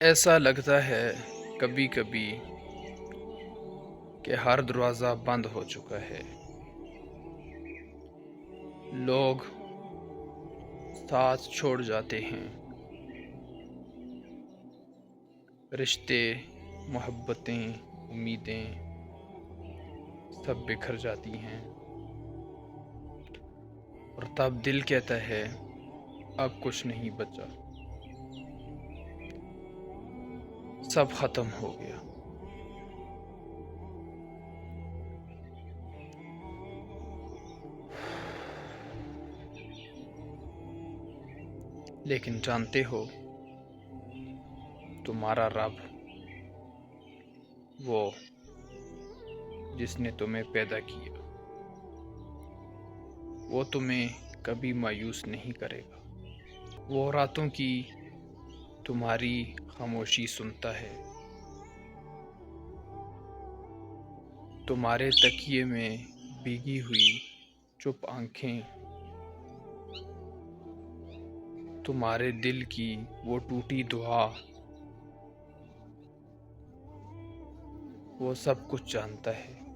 ऐसा लगता है कभी कभी कि हर दरवाज़ा बंद हो चुका है। लोग साथ छोड़ जाते हैं। रिश्ते, मोहब्बतें, उम्मीदें सब बिखर जाती हैं। और तब दिल कहता है अब कुछ नहीं बचा, सब खत्म हो गया। लेकिन जानते हो, तुम्हारा रब, वो जिसने तुम्हें पैदा किया, वो तुम्हें कभी मायूस नहीं करेगा। वो रातों की तुम्हारी खामोशी सुनता है। तुम्हारे तकिए में भीगी हुई चुप आंखें, तुम्हारे दिल की वो टूटी दुआ, वो सब कुछ जानता है।